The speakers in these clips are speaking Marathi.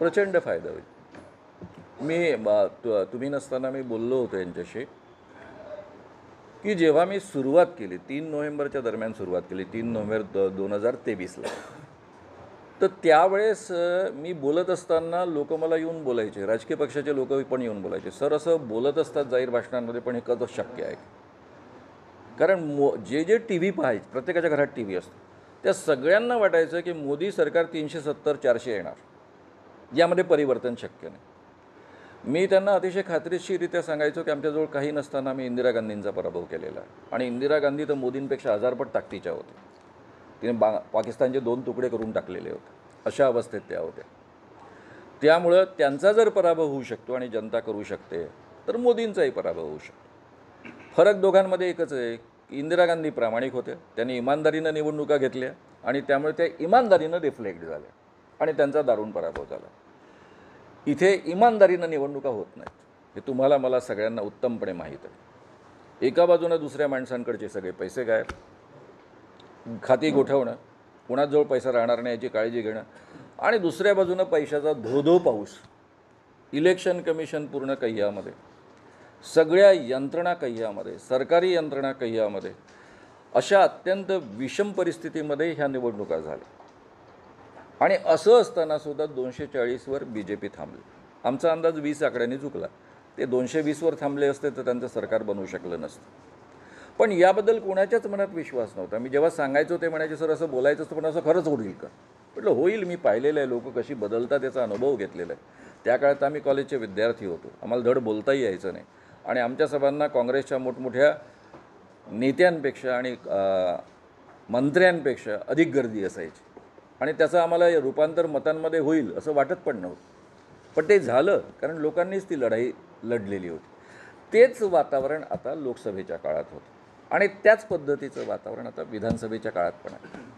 प्रचंड फायदा होईल. तुम्ही नसताना मी बोललो होतो यांच्याशी की जेव्हा मी सुरुवात केली 3 नोव्हेंबरच्या दरम्यान सुरुवात केली, 3 नोव्हेंबर 2023ला, तर त्यावेळेस मी बोलत असताना लोक मला येऊन बोलायचे, राजकीय पक्षाचे लोक पण येऊन बोलायचे, सर असं बोलत असतात जाहीर भाषणांमध्ये, पण हे कसं शक्य आहे? कारण जे टी व्ही पाहायचे, प्रत्येकाच्या घरात टी व्ही असतो, त्या सगळ्यांना वाटायचं की मोदी सरकार 370-400 येणार, यामध्ये परिवर्तन शक्य नाही. मी त्यांना अतिशय खात्रीशीररित्या सांगायचो की आमच्याजवळ काही नसताना आम्ही इंदिरा गांधींचा पराभव केलेला आहे, आणि इंदिरा गांधी तर मोदींपेक्षा 1000 पट ताकदीच्या होत्या. तिने पाकिस्तानचे 2 तुकडे करून टाकलेले होते, अशा अवस्थेत त्या होत्या. त्यामुळं त्यांचा जर पराभव होऊ शकतो आणि जनता करू शकते, तर मोदींचाही पराभव होऊ शकतो. फरक दोघांमध्ये एकच आहे, इंदिरा गांधी प्रामाणिक होत्या, त्यांनी इमानदारीनं निवडणुका घेतल्या आणि त्यामुळे त्या इमानदारीनं रिफ्लेक्ट झाल्या आणि त्यांचा दारुण पराभव झाला. इथे इमानदारीनं निवडणुका होत नाहीत, हे तुम्हाला मला सगळ्यांना उत्तमपणे माहीत आहे. एका बाजूनं दुसऱ्या माणसांकडचे सगळे पैसे गायब, खाती गोठवणं, कुणाजवळ पैसा राहणार नाही याची काळजी घेणं, आणि दुसऱ्या बाजूनं पैशाचा धोधो पाऊस, इलेक्शन कमिशन पूर्ण कह्यामध्ये, सगळ्या यंत्रणा कह्यामध्ये, सरकारी यंत्रणा कह्यामध्ये, अशा अत्यंत विषम परिस्थितीमध्ये ह्या निवडणुका झाल्या. आणि असं असतानासुद्धा 240वर BJP थांबले. आमचा अंदाज 20 आकड्यांनी चुकला. ते 220वर थांबले असते तर त्यांचं सरकार बनवू शकलं नसतं. पण याबद्दल कोणाच्याच मनात विश्वास नव्हता. मी जेव्हा सांगायचो ते म्हणायचे, सर असं बोलायचं असतं पण असं खरंच होईल का? म्हटलं होईल, मी पाहिलेलं आहे, लोक कशी बदलतात याचा अनुभव घेतलेला आहे. त्या काळात आम्ही कॉलेजचे विद्यार्थी होतो, आम्हाला धड बोलताही यायचं नाही, आणि आमच्या सभांना काँग्रेसच्या मोठमोठ्या नेत्यांपेक्षा आणि मंत्र्यांपेक्षा अधिक गर्दी असायची, आणि त्याचं आम्हाला रूपांतर मतांमध्ये होईल असं वाटत पण नव्हतं. पण ते झालं, कारण लोकांनीच ती लढाई लढलेली होती. तेच वातावरण आता लोकसभेच्या काळात होतं, आणि त्याच पद्धतीचं वातावरण आता विधानसभेच्या काळात पण आहे.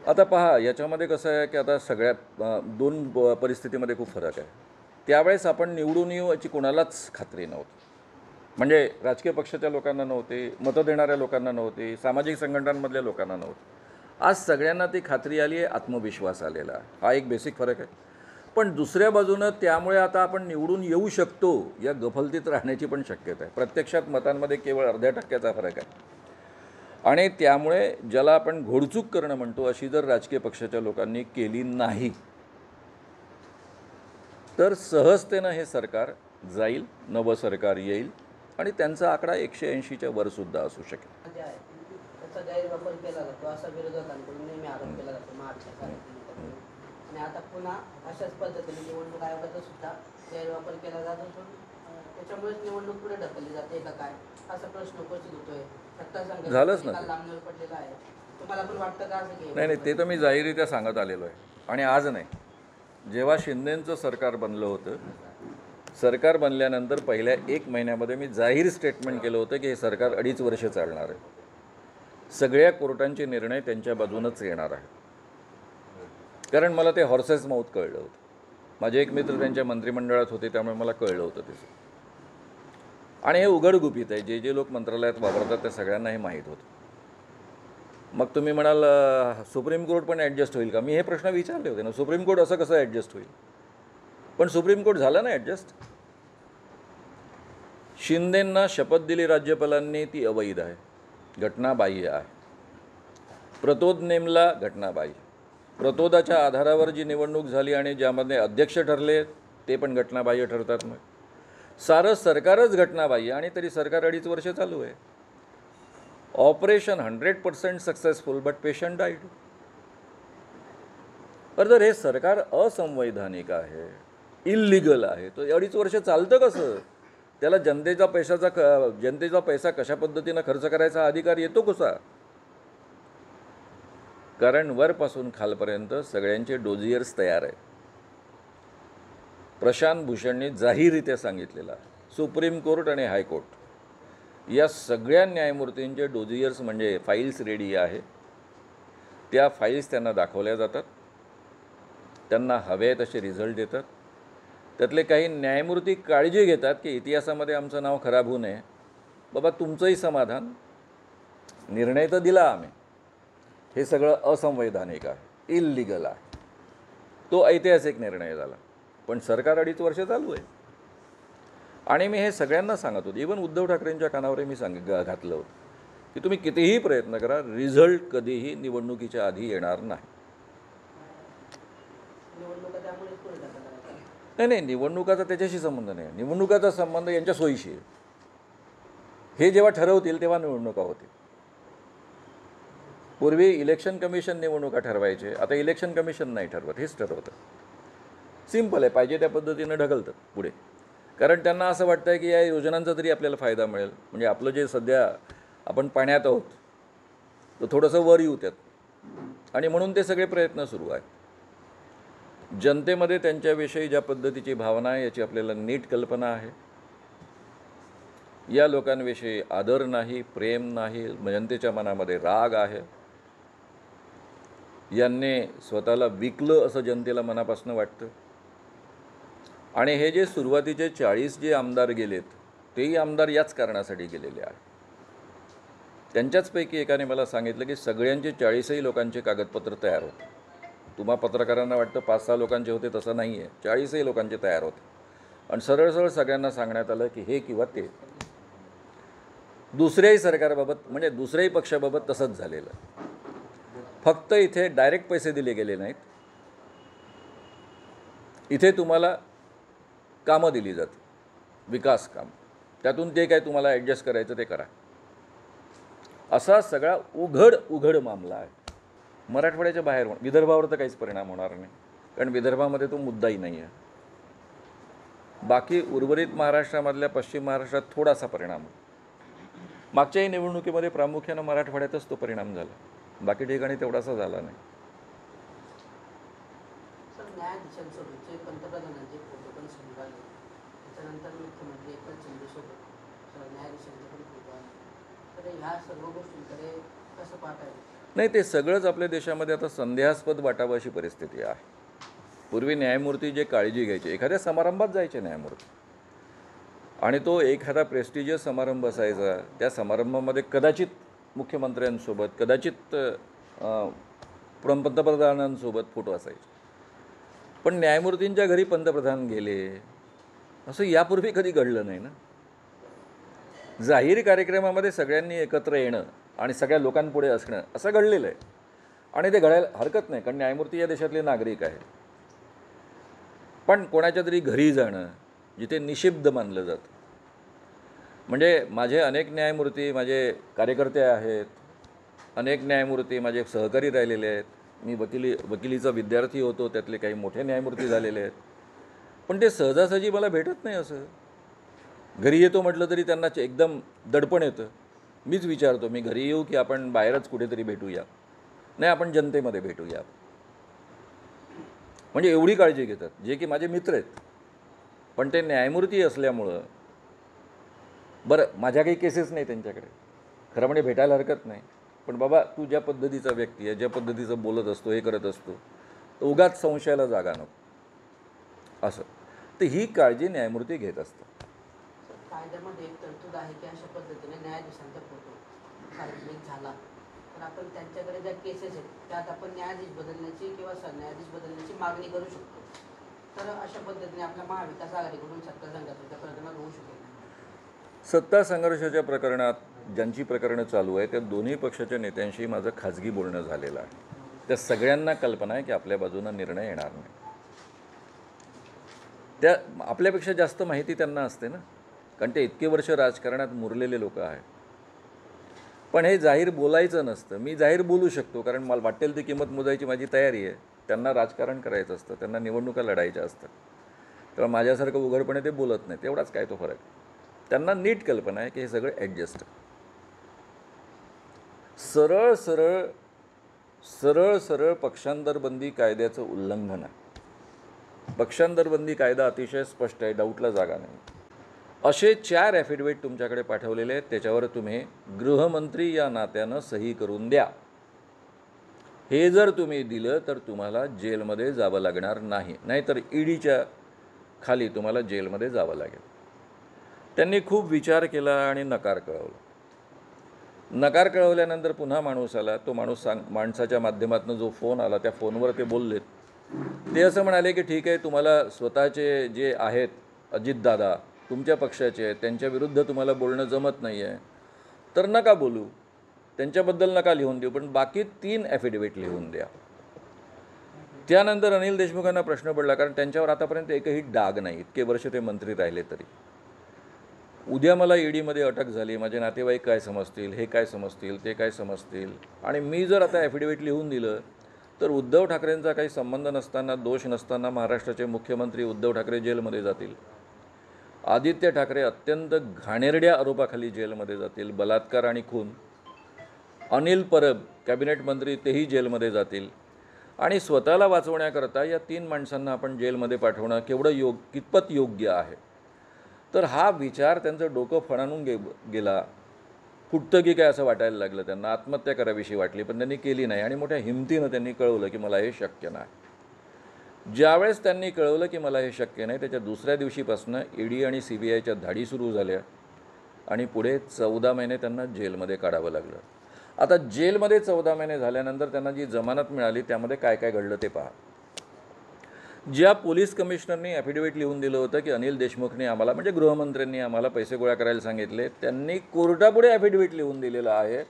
आता पहा, याच्यामध्ये कसं आहे की आता सगळ्यात 2 परिस्थितीमध्ये खूप फरक आहे. त्यावेळेस आपण निवडून येऊ याची कोणालाच खात्री नव्हती. म्हणजे राजकीय पक्षाच्या लोकांना नव्हते, मतं देणाऱ्या लोकांना नव्हते, सामाजिक संघटनांमधल्या लोकांना नव्हते. आज सगळ्यांना ती खात्री आली आहे, आत्मविश्वास आलेला आहे. हा एक बेसिक फरक आहे. पण दुसऱ्या बाजूनं त्यामुळे आता आपण निवडून येऊ शकतो या गफलतीत राहण्याची पण शक्यता आहे. प्रत्यक्षात मतांमध्ये केवळ अर्ध्या टक्क्याचा फरक आहे, आणि त्यामुळे ज्याला आपण घोडचूक करणं म्हणतो, अशी जर राजकीय पक्षाच्या लोकांनी केली नाही तर सहजतेनं हे सरकार जाईल, नवं सरकार येईल, आणि त्यांचा आकडा 180च्या वरसुद्धा असू शकेल. त्याचा गैरवापर केला जातो असा विरोधकांकडून नेहमी आरोप केला जातो मागच्या काळात, आणि आता पुन्हा अशाच पद्धतीने निवडणूक आयोगाचा सुद्धा गैरवापर केला जात असून त्याच्यामुळेच निवडणूक पुढे ढकलली जाते का काय, असा प्रश्न उपस्थित होतोय. झालंच ना, लांबणीवर पडलेला आहे. तुम्हाला पण वाटतं का असं की? नाही, ते तर मी जाहीररित्या सांगत आलेलो आहे, आणि आज नाही. जेव्हा शिंदेंचं सरकार बनलं होतं, सरकार बनल्यानंतर पहिल्या 1 महिन्यामध्ये मी जाहीर स्टेटमेंट केलं होतं की हे सरकार 2.5 वर्ष चालणार आहे. सगळ्या कोर्टांचे निर्णय त्यांच्या बाजूनच येणार आहे, कारण मला ते हॉर्सेस माऊथ कळलं होतं. माझे एक मित्र त्यांच्या मंत्रिमंडळात होते, त्यामुळे मला कळलं होतं त्याचं. आणि हे उघड गुपित आहे, जे लोक मंत्रालयात वापरतात त्या सगळ्यांना हे माहीत होतं. मग तुम्ही म्हणाल सुप्रीम कोर्ट पण ॲडजस्ट होईल का? मी हे प्रश्न विचारले होते ना, सुप्रीम कोर्ट असं कसं ॲडजस्ट होईल? पण सुप्रीम कोर्ट झालं ना ॲडजस्ट. शिंदेंना शपथ दिली राज्यपालांनी, ती अवैध आहे, घटनाबाह्य आहे. प्रतोद नेमला, घटनाबाह्य. प्रतोदाच्या आधारावर जी निवडणूक झाली आणि ज्यामध्ये अध्यक्ष ठरले ते पण घटनाबाह्य ठरतात. मग सारं सरकारच घटनाबाह्य, आणि तरी सरकार 2.5 वर्ष चालू आहे. Operation 100% successful, but patient died. तर जर हे सरकार असंवैधानिक आहे, इल्लिगल आहे, तर 2.5 वर्ष चालतं कसं? त्याला जनतेचा पैसा कशा पद्धतीनं खर्च करायचा अधिकार येतो कसा? कारण वरपासून खालपर्यंत सगळ्यांचे डोजियर्स तयार आहेत. प्रशांत भूषणने जाहीररित्या सांगितलेलं आहे, सुप्रीम कोर्ट आणि हायकोर्ट या सगळ्या न्यायमूर्तींचे डोजियर्स म्हणजे फाईल्स रेडी आहे. त्या फाईल्स त्यांना दाखवल्या जातात, त्यांना हवे तसे रिझल्ट देतात. त्यातले काही न्यायमूर्ती काळजी घेतात की इतिहासामध्ये आमचं नाव खराब होऊ नये. बाबा तुमचंही समाधान, निर्णय तर दिला आम्ही, हे सगळं असंवैधानिक आहे, इल्लिगल आहे. तो ऐतिहासिक निर्णय झाला. पण सरकार 2.5 वर्ष चालू आहे. आणि मी हे सगळ्यांना सांगत होतो, इवन उद्धव ठाकरेंच्या कानावर मी घातलं होतं की तुम्ही कितीही प्रयत्न करा, रिझल्ट कधीही निवडणुकीच्या आधी येणार नाही. निवडणुका त्यामुळेच पुढे ढकलल्या जातात. नाही, निवडणुकाचा त्याच्याशी संबंध नाही. निवडणुकाचा संबंध यांच्या सोयीशी आहे. हे जेव्हा ठरवतील तेव्हा निवडणुका होतील. पूर्वी इलेक्शन कमिशन निवडणुका ठरवायचे, आता इलेक्शन कमिशन नाही ठरवत, हेच ठरवतं. सिंपल आहे, पाहिजे त्या पद्धतीनं ढकलतात पुढे. कारण त्यांना असं वाटतं आहे की या योजनांचा तरी आपल्याला फायदा मिळेल, म्हणजे आपलं जे सध्या आपण पाण्यात आहोत तर थोडंसं वर येऊ त्यात, आणि म्हणून ते सगळे प्रयत्न सुरू आहेत. जनतेमध्ये त्यांच्याविषयी ज्या पद्धतीची भावना आहे याची आपल्याला नीट कल्पना आहे. या लोकांविषयी आदर नाही, प्रेम नाही, जनतेच्या मनामध्ये राग आहे. यांनी स्वतःला विकलं असं जनतेला मनापासून वाटतं. आणि हे जे सुरुवातीचे 40 जे आमदार गेलेत तेही आमदार याच कारणासाठी गेलेले आहेत. त्यांच्याचपैकी एकाने मला सांगितलं की सगळ्यांचे 40ही लोकांचे कागदपत्र तयार होते. तुम्हा पत्रकारांना वाटतं 5-6 लोकांचे होते, तसं नाही आहे, 40ही लोकांचे तयार होते. आणि सरळ सरळ सगळ्यांना सांगण्यात आलं की हे किंवा ते. दुसऱ्याही सरकारबाबत म्हणजे दुसऱ्याही पक्षाबाबत तसंच झालेलं. फक्त इथे डायरेक्ट पैसे दिले गेले नाहीत, इथे तुम्हाला कामं दिली जाते, विकास काम, त्यातून ते काय तुम्हाला ॲडजस्ट करायचं ते करा. असा सगळा उघड मामला आहे. मराठवाड्याच्या बाहेर विदर्भावर तर काहीच परिणाम होणार नाही, कारण विदर्भामध्ये तो मुद्दाही नाही आहे. बाकी उर्वरित महाराष्ट्रामधल्या पश्चिम महाराष्ट्रात थोडासा परिणाम. मागच्याही निवडणुकीमध्ये प्रामुख्यानं मराठवाड्यातच तो परिणाम झाला, बाकी ठिकाणी तेवढासा झाला नाही. सर, न्यायाधीशांसोबतचे पंतप्रधानांचे फोटो पण समोर आले, त्याच्यानंतर मुख्यमंत्री एकनाथ शिंदेसोबत न्यायाधीशांचे पण फोटो आले. तर ह्या सर्व गोष्टींकडे कसं पाहता येईल? नाही, ते सगळंच आपल्या देशामध्ये आता संदेहास्पद वाटावं अशी परिस्थिती आहे. पूर्वी न्यायमूर्ती जे काळजी घ्यायचे, एखाद्या समारंभात जायचे न्यायमूर्ती, आणि तो एखादा प्रेस्टिजियस समारंभ असायचा, त्या समारंभामध्ये कदाचित मुख्यमंत्र्यांसोबत, कदाचित पंतप्रधानांसोबत फोटो असायचे. पण न्यायमूर्तींच्या घरी पंतप्रधान गेले असं यापूर्वी कधी घडलं नाही ना. जाहीर कार्यक्रमामध्ये सगळ्यांनी एकत्र येणं आणि सगळ्या लोकांपुढे असणं असं घडलेलं आहे, आणि ते घडायला हरकत नाही, कारण न्यायमूर्ती या देशातले नागरिक आहेत. पण कोणाच्या तरी घरी जाणं जिथे निषिद्ध मानलं जातं, म्हणजे माझे अनेक न्यायमूर्ती माझे कार्यकर्ते आहेत, अनेक न्यायमूर्ती माझे सहकारी राहिलेले आहेत. मी वकिलीचा विद्यार्थी होतो, त्यातले काही मोठे न्यायमूर्ती झालेले आहेत. पण ते सहजासहजी मला भेटत नाही. असं घरी येतो म्हटलं तरी त्यांना एकदम दडपण येतं. मीच विचारतो, मी घरी येऊ की आपण बाहेरच कुठेतरी भेटूया? नाही, आपण जनतेमध्ये भेटूया. म्हणजे एवढी काळजी घेतात, जे की माझे मित्र आहेत. पण ते न्यायमूर्ती असल्यामुळं, बरं माझ्या काही केसेस नाही त्यांच्याकडे, खरं म्हणजे भेटायला हरकत नाही, पण बाबा तू ज्या पद्धतीचा व्यक्ती आहे, ज्या पद्धतीचं बोलत असतो, हे करत असतो, तर उगाच संशयाला जागा नको असं. तर ही काळजी न्यायमूर्ती घेत असतात. कायद्यामध्ये एक तरतूद आहे की अशा पद्धतीने न्यायाधीशांचा फोटो सार्वजनिक झाला तर आपण त्यांच्याकडे ज्या केसेस आहेत त्यात आपण न्यायाधीश बदलण्याची किंवा सरन्यायाधीश बदलण्याची मागणी करू शकतो. तर अशा पद्धतीने आपल्या महाविकास आघाडीकडून सत्ता संघर्षाच्या प्रकरणात होऊ शकेल. सत्ता संघर्षाच्या प्रकरणात ज्यांची प्रकरणं चालू आहे त्या दोन्ही पक्षाच्या नेत्यांशी माझं खाजगी बोलणं झालेलं आहे. त्या सगळ्यांना कल्पना आहे की आपल्या बाजूनं निर्णय येणार नाही. त्या आपल्यापेक्षा जास्त माहिती त्यांना असते ना, कारण ते इतके वर्ष राजकारणात मुरलेले लोक आहेत. पण हे जाहीर बोलायचं नसतं. मी जाहीर बोलू शकतो, कारण मला वाटेल ती किंमत मोजायची माझी तयारी आहे. त्यांना राजकारण करायचं असतं, त्यांना निवडणुका लढायच्या असतात. तर माझ्यासारखं उघडपणे ते बोलत नाही. तेवढाच काय तो फरक. त्यांना नीट कल्पना आहे की हे सगळं ॲडजस्ट आहे. सरळ सरळ पक्षांतरबंदी कायद्याचं उल्लंघन आहे. पक्षांतरबंदी कायदा अतिशय स्पष्ट आहे, डाऊटला जागा नाही. असे 4 ॲफिडेविट तुमच्याकडे पाठवलेले आहेत, त्याच्यावर तुम्ही गृहमंत्री या नात्यानं सही करून द्या. हे जर तुम्ही दिलं तर तुम्हाला जेलमध्ये जावं लागणार नाही, नाहीतर ईडीच्या खाली तुम्हाला जेलमध्ये जावं लागेल. त्यांनी खूप विचार केला आणि नकार कळवला. नकार कळवल्यानंतर पुन्हा माणूस आला. तो माणूस माणसाच्या माध्यमातून जो फोन आला त्या फोनवर ते बोललेत. ते असं म्हणाले की ठीक आहे, तुम्हाला स्वतःचे जे आहेत अजितदादा तुमच्या पक्षाचे आहेत त्यांच्या विरुद्ध तुम्हाला बोलणं जमत नाही आहे तर नका बोलू, त्यांच्याबद्दल नका लिहून देऊ, पण बाकी 3 ॲफिडेविट लिहून द्या. त्यानंतर अनिल देशमुखांना प्रश्न पडला, कारण त्यांच्यावर आतापर्यंत एकही डाग नाही, इतके वर्ष ते मंत्री राहिले तरी. उद्या मला ईडीमध्ये अटक झाली, माझे नातेवाईक काय समजतील, हे काय समजतील, ते काय समजतील, आणि मी जर आता ॲफिडेविट लिहून दिलं तर उद्धव ठाकरेंचा काही संबंध नसताना, दोष नसताना महाराष्ट्राचे मुख्यमंत्री उद्धव ठाकरे जेलमध्ये जातील. आदित्य ठाकरे अत्यंत घाणेरड्या आरोपाखाली जेलमध्ये जातील, बलात्कार आणि खून. अनिल परब कॅबिनेट मंत्री तेही जेलमध्ये जातील. आणि स्वतःला वाचवण्याकरता या 3 माणसांना आपण जेलमध्ये पाठवणं केवढं कितपत योग्य आहे. तर हा विचार त्यांचं डोकं फणानून गेला. फुटतं की काय असं वाटायला लागलं त्यांना. आत्महत्या करावीशी वाटली, पण त्यांनी केली नाही आणि मोठ्या हिमतीनं त्यांनी कळवलं की मला हे शक्य नाही. ज्यावेळेस त्यांनी कळवलं की मला हे शक्य नाही, त्याच्या दुसऱ्या दिवशीपासून ईडी आणि CBIच्या धाडी सुरू झाल्या आणि पुढे 14 महिने त्यांना जेलमध्ये काढावं लागलं. आता जेलमध्ये 14 महिने झाल्यानंतर त्यांना जी जमानत मिळाली त्यामध्ये काय काय घडलं ते पहा. ज्या पोलीस कमिशनरनी ॲफिडेविट लिहून दिलं होतं की अनिल देशमुखने आम्हाला, म्हणजे गृहमंत्र्यांनी आम्हाला पैसे गोळा करायला सांगितले, त्यांनी कोर्टापुढे ॲफिडेविट लिहून दिलेलं आहे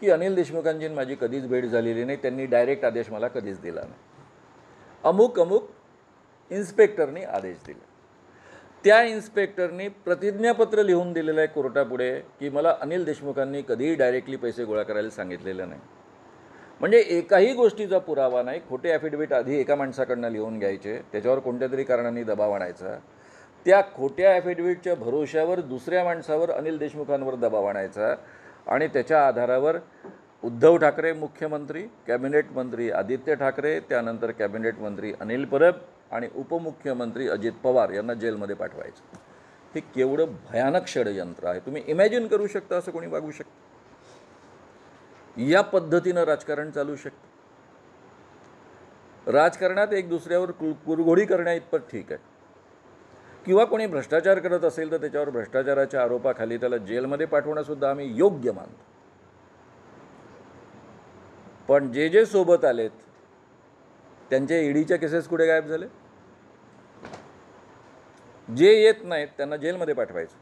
की अनिल देशमुखांची माझी कधीच भेट झालेली नाही, त्यांनी डायरेक्ट आदेश मला कधीच दिला नाही. अमुक अमुक इन्स्पेक्टरनी आदेश दिले. त्या इन्स्पेक्टरनी प्रतिज्ञापत्र लिहून दिलेलं आहे कोर्टापुढे की मला अनिल देशमुखांनी कधीही डायरेक्टली पैसे गोळा करायला सांगितलेलं नाही. म्हणजे एकाही गोष्टीचा पुरावा नाही. खोटे ॲफिडेविट आधी एका माणसाकडनं लिहून घ्यायचे, त्याच्यावर कोणत्या तरी कारणांनी दबाव आणायचा, त्या खोट्या ॲफिडेविटच्या भरोश्यावर दुसऱ्या माणसावर अनिल देशमुखांवर दबाव आणायचा आणि त्याच्या आधारावर उद्धव ठाकरे मुख्यमंत्री, कॅबिनेट मंत्री आदित्य ठाकरे, त्यानंतर कॅबिनेट मंत्री अनिल परब आणि उपमुख्यमंत्री अजित पवार यांना जेलमध्ये पाठवायचं. हे केवढं भयानक षडयंत्र आहे. तुम्ही इमॅजिन करू शकता असं कोणी वागू शकतं? या पद्धतीनं राजकारण चालू शकतं. राजकारणात एक दुसऱ्यावर कुरघोडी करण्या इतपत ठीक आहे, किंवा कोणी भ्रष्टाचार करत असेल तर त्याच्यावर भ्रष्टाचाराच्या आरोपाखाली त्याला जेलमध्ये पाठवणंसुद्धा आम्ही योग्य मानतो. पण जे सोबत आलेत त्यांच्या ईडीच्या केसेस कुठे गायब झाले? जे येत नाहीत त्यांना जेलमध्ये पाठवायचं,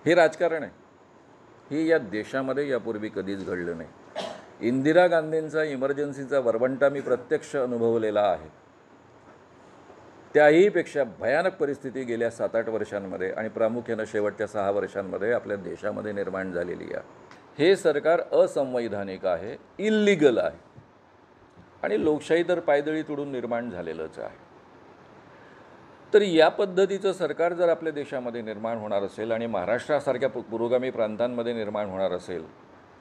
हे राजकारण आहे. हे या देशामध्ये यापूर्वी कधीच घडलं नाही. इंदिरा गांधींचा इमर्जन्सीचा वरवंटा मी प्रत्यक्ष अनुभवलेला आहे. त्याहीपेक्षा भयानक परिस्थिती गेल्या 7-8 वर्षांमध्ये आणि प्रामुख्यानं शेवटच्या 6 वर्षांमध्ये आपल्या देशामध्ये निर्माण झालेली आहे. हे सरकार असंवैधानिक आहे, इल्लीगल आहे आणि लोकशाही तर पायदळी तुडून निर्माण झालेलंच आहे. तर या पद्धतीचं सरकार जर आपल्या देशामध्ये निर्माण होणार असेल आणि महाराष्ट्रासारख्या पुरोगामी प्रांतांमध्ये निर्माण होणार असेल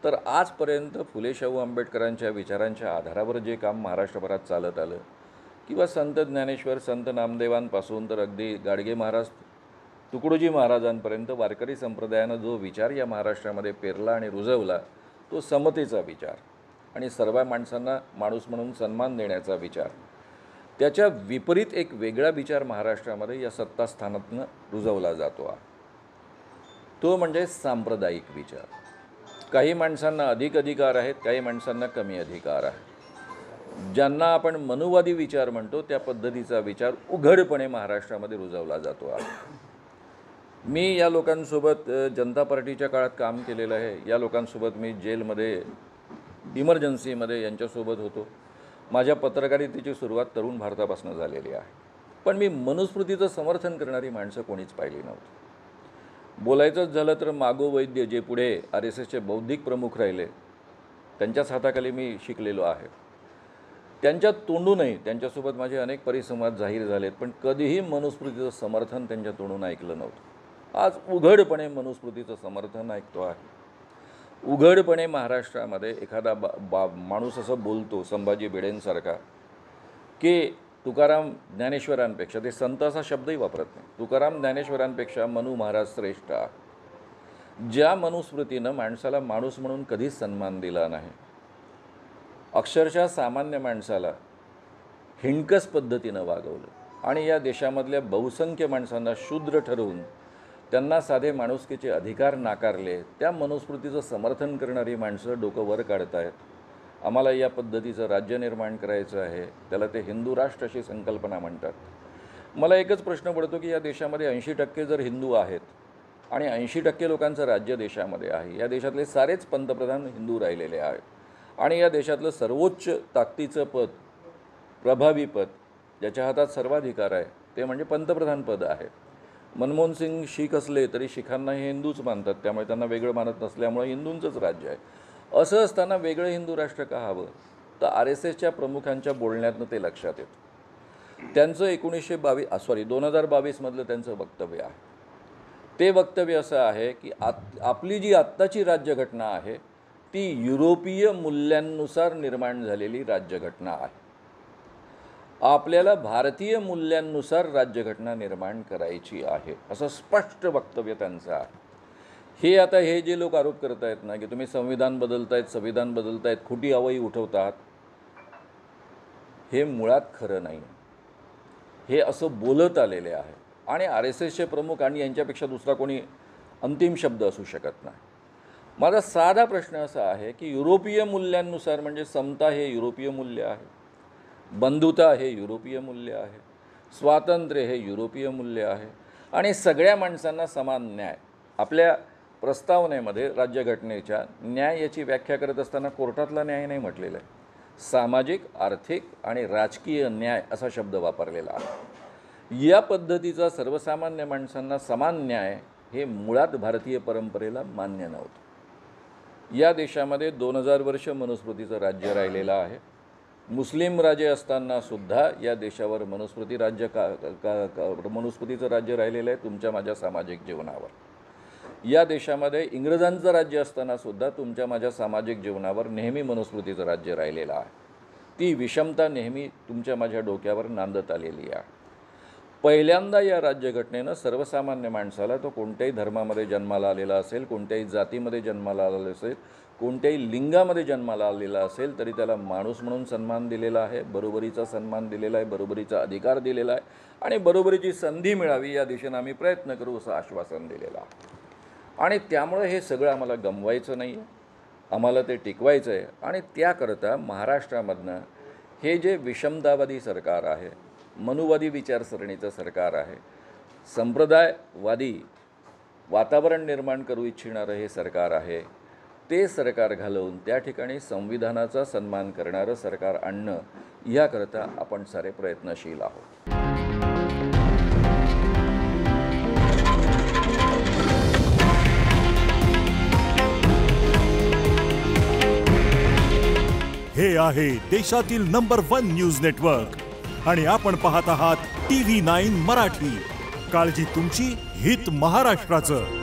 तर आजपर्यंत फुले शाहू आंबेडकरांच्या विचारांच्या आधारावर जे काम महाराष्ट्रभरात चालत आलं, किंवा संत ज्ञानेश्वर, संत नामदेवांपासून तर अगदी गाडगे महाराज, तुकडोजी महाराजांपर्यंत वारकरी संप्रदायानं जो विचार या महाराष्ट्रामध्ये पेरला आणि रुजवला, तो समतेचा विचार आणि सर्व माणसांना माणूस म्हणून सन्मान देण्याचा विचार, त्याच्या विपरीत एक वेगळा विचार महाराष्ट्रामध्ये या सत्तास्थानातनं रुजवला जातो आहे. तो म्हणजे सांप्रदायिक विचार. काही माणसांना अधिक अधिकार आहेत, काही माणसांना कमी अधिकार आहेत. ज्यांना आपण मनुवादी विचार म्हणतो त्या पद्धतीचा विचार उघडपणे महाराष्ट्रामध्ये रुजवला जातो आहे. मी या लोकांसोबत जनता पार्टीच्या काळात काम केलेलं आहे. या लोकांसोबत मी जेलमध्ये, इमर्जन्सीमध्ये यांच्यासोबत होतो. माझ्या पत्रकारितेची सुरुवात तरुण भारतापासून झालेली आहे. पण मी मनुस्मृतीचं समर्थन करणारी माणसं कोणीच पाहिली नव्हती. बोलायचंच झालं तर मागो वैद्य, जे पुढे RSSचे बौद्धिक प्रमुख राहिले, त्यांच्याच हाताखाली मी शिकलेलो आहे. त्यांच्या तोंडूनही त्यांच्यासोबत माझे अनेक परिसंवाद जाहीर झालेत, पण कधीही मनुस्मृतीचं समर्थन त्यांच्या तोंडून ऐकलं नव्हतं. आज उघडपणे मनुस्मृतीचं समर्थन ऐकतो आहे. उघडपणे महाराष्ट्रामध्ये एखादा माणूस असं बोलतो, संभाजी भिडेंसारखा, की तुकाराम ज्ञानेश्वरांपेक्षा, ते संत असा शब्दही वापरत नाही, तुकाराम ज्ञानेश्वरांपेक्षा मनु महाराज श्रेष्ठ. ज्या मनुस्मृतीनं माणसाला माणूस म्हणून कधीच सन्मान दिला नाही, अक्षरशः सामान्य माणसाला हिणकस पद्धतीनं वागवलं आणि या देशामधल्या बहुसंख्य माणसांना शूद्र ठरवून त्यांना साधे माणुसकीचे अधिकार नाकारले, त्या मनुस्मृतीचं समर्थन करणारी माणसं डोकं वर काढत आहेत. आम्हाला या पद्धतीचं राज्य निर्माण करायचं आहे, त्याला ते हिंदू राष्ट्र अशी संकल्पना म्हणतात. मला एकच प्रश्न पडतो की या देशामध्ये 80% जर हिंदू आहेत आणि 80% लोकांचं राज्य देशामध्ये आहे, या देशातले सारेच पंतप्रधान हिंदू राहिलेले आहेत आणि या देशातलं सर्वोच्च ताकदीचं पद, प्रभावी पद, ज्याच्या हातात सर्वाधिकार आहे ते म्हणजे पंतप्रधान पद आहे. मनमोहन सिंग शीख असले तरी शीखांना हे हिंदूच मानतात, त्यामुळे त्यांना वेगळं मानत नसल्यामुळे हिंदूंचंच राज्य आहे. असं असताना वेगळं हिंदू राष्ट्र का हवं? तर RSSच्या प्रमुखांच्या बोलण्यातनं ते लक्षात येतं. त्यांचं 2022मधलं त्यांचं वक्तव्य आहे. ते वक्तव्य असं आहे की आपली जी आत्ताची राज्यघटना आहे ती युरोपीय मूल्यांनुसार निर्माण झालेली राज्यघटना आहे. आपल्याला भारतीय मूल्यांनुसार राज्यघटना निर्माण करायची आहे, असं स्पष्ट वक्तव्य त्यांचं आहे. हे जे लोक आरोप करत आहेत ना की तुम्ही संविधान बदलतायत, खोटी अवई उठवतात, हे मुळात खरं नाही. हे असं बोलत आलेले आहे आणि RSSचे प्रमुख आणि यांच्यापेक्षा दुसरा कोणी अंतिम शब्द असू शकत नाही. माझा साधा प्रश्न असा आहे की युरोपीय मूल्यांनुसार म्हणजे समता हे युरोपीय मूल्य आहे, बंधुता हे युरोपीय मूल्य आहे, स्वातंत्र्य हे युरोपीय मूल्य आहे आणि सगळ्या माणसांना समान न्याय. आपल्या प्रस्तावनेमध्ये राज्यघटनेच्या न्याय याची व्याख्या करत असताना कोर्टातला न्याय नाही म्हटलेला आहे, सामाजिक, आर्थिक आणि राजकीय न्याय असा शब्द वापरलेला आहे. या पद्धतीचा सर्वसामान्य माणसांना समान न्याय हे मुळात भारतीय परंपरेला मान्य नव्हतं. या देशामध्ये 2000 वर्ष मनुस्मृतीचं राज्य राहिलेलं आहे. मुस्लिम राजे असताना सुद्धा या देशावर मनुस्मृतीचं राज्य राहिलेलं आहे तुमच्या माझ्या सामाजिक जीवनावर. या देशामध्ये इंग्रजांचं राज्य असताना सुद्धा तुमच्या माझ्या सामाजिक जीवनावर नेहमी मनुस्मृतीचं राज्य राहिलेलं आहे. ती विषमता नेहमी तुमच्या माझ्या डोक्यावर नांदत आलेली आहे. पहिल्यांदा या राज्यघटनेनं सर्वसामान्य माणसाला, तो कोणत्याही धर्मामध्ये जन्माला आलेला असेल, कोणत्याही जातीमध्ये जन्माला आलेला असेल, कोणत्याही लिंगामध्ये जन्माला आलेला असेल तरी त्याला माणूस म्हणून सन्मान दिलेला आहे, बरोबरीचा सन्मान दिलेला आहे, बरोबरीचा अधिकार दिलेला आहे आणि बरोबरीची संधी मिळावी या दिशेनं आम्ही प्रयत्न करू असं आश्वासन दिलेलं आहे. आणि त्यामुळे हे सगळं आम्हाला गमवायचं नाही आहे, आम्हाला ते टिकवायचं आहे. आणि त्याकरता महाराष्ट्रामधनं हे जे विषमतावादी सरकार आहे, मनुवादी विचारसरणीचं सरकार आहे, संप्रदायवादी वातावरण निर्माण करू इच्छिणारं हे सरकार आहे, ते सरकार घालवून त्या ठिकाणी संविधानाचा सन्मान करणारं सरकार आणणं याकरता आपण सारे प्रयत्नशील आहोत. हे आहे देशातील नंबर 1 न्यूज नेटवर्क आणि आपण पाहत आहात TV9 मराठी. काळजी तुमची, हित महाराष्ट्राचं.